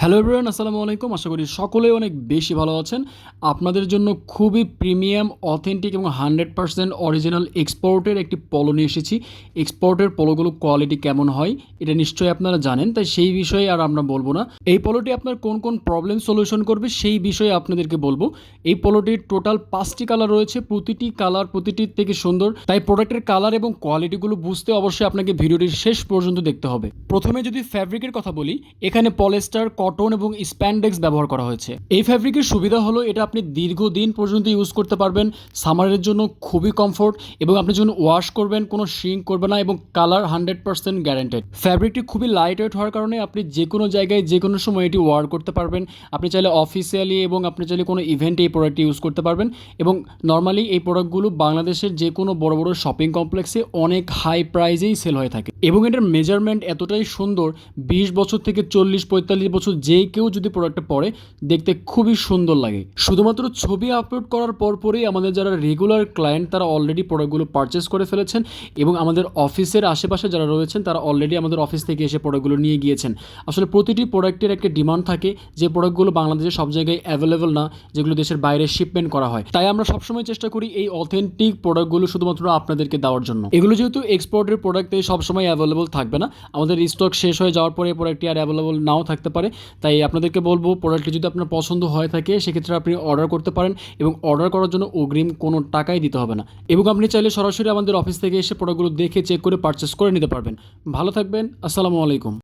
Hello everyone, আসসালামু আলাইকুম। আশা করি সকলেই অনেক বেশি ভালো আছেন। আপনাদের জন্য খুবই প্রিমিয়াম, অথেন্টিক এবং 100% অরিজিনাল এক্সপোর্টের একটি পলো নিয়ে এসেছি। এক্সপোর্টের পলোগুলো কোয়ালিটি কেমন হয় এটা নিশ্চয়ই আপনারা জানেন, তাই সেই বিষয়ে আর আমরা বলবো না। এই পলোটি আপনার কোন কোন প্রবলেম সলিউশন করবে সেই বিষয়ে আপনাদেরকে বলবো। এই পলোটির টোটাল 5টি কালার রয়েছে, প্রতিটি কালার প্রতিটির থেকে সুন্দর। তাই প্রোডাক্টের কালার এবং কোয়ালিটিগুলো বুঝতে অবশ্যই আপনাকে ভিডিওটির শেষ পর্যন্ত দেখতে হবে। প্রথমে যদি ফ্যাব্রিকের কথা বলি, এখানে পলিস্টার, কটন এবং স্প্যান্ডেক্স ব্যবহার করা হয়েছে। এই ফ্যাব্রিকের সুবিধা হলো এটা আপনি দীর্ঘদিন পর্যন্ত ইউজ করতে পারবেন। সামারের জন্য খুবই কমফোর্ট এবং আপনি যখন ওয়াশ করবেন কোনো শ্রিঙ্ক করবে না এবং কালার 100% গ্যারান্টেড। ফ্যাব্রিকটি খুবই লাইট ওয়েট হওয়ার কারণে আপনি যে কোনো জায়গায় যে কোনো সময় এটি ওয়ার করতে পারবেন। আপনি চাইলে অফিসিয়ালি এবং আপনি চাইলে কোনো ইভেন্টে এই প্রোডাক্টটি ইউজ করতে পারবেন। এবং নর্মালি এই প্রোডাক্টগুলো বাংলাদেশের যে কোনো বড় বড় শপিং কমপ্লেক্সে অনেক হাই প্রাইজেই সেল হয়ে থাকে এবং এটার মেজারমেন্ট এতটাই সুন্দর, 20 বছর থেকে 40-45 বছর যে কেউ যদি প্রোডাক্টটা পরে দেখতে খুবই সুন্দর লাগে। শুধুমাত্র ছবি আপলোড করার পরপরই আমাদের যারা রেগুলার ক্লায়েন্ট তারা অলরেডি প্রোডাক্টগুলো পারচেস করে ফেলেছেন এবং আমাদের অফিসের আশেপাশে যারা রয়েছেন তারা অলরেডি আমাদের অফিস থেকে এসে প্রোডাক্টগুলো নিয়ে গিয়েছেন। আসলে প্রতিটি প্রোডাক্টের একটা ডিমান্ড থাকে, যে প্রোডাক্টগুলো বাংলাদেশে সব জায়গায় অ্যাভেলেবল না, যেগুলো দেশের বাইরে শিপমেন্ট করা হয়। তাই আমরা সবসময় চেষ্টা করি এই অথেন্টিক প্রোডাক্টগুলো শুধুমাত্র আপনাদেরকে দেওয়ার জন্য। এগুলো যেহেতু এক্সপোর্টের প্রোডাক্ট তাই সবসময় অ্যাভেলেবল থাকবে না, আমাদের স্টক শেষ হয়ে যাওয়ার পরে প্রোডাক্টটি আর অ্যাভেলেবল নাও থাকতে পারে। তাই আপনাদেরকে বলবো, প্রোডাক্টটি যদি আপনার পছন্দ হয়ে থাকে সেক্ষেত্রে আপনি অর্ডার করতে পারেন এবং অর্ডার করার জন্য অগ্রিম কোনো টাকাই দিতে হবে না এবং আপনি চাইলে সরাসরি আমাদের অফিস থেকে এসে প্রোডাক্টগুলো দেখে চেক করে পারচেস করে নিতে পারবেন। ভালো থাকবেন, আসসালামু আলাইকুম।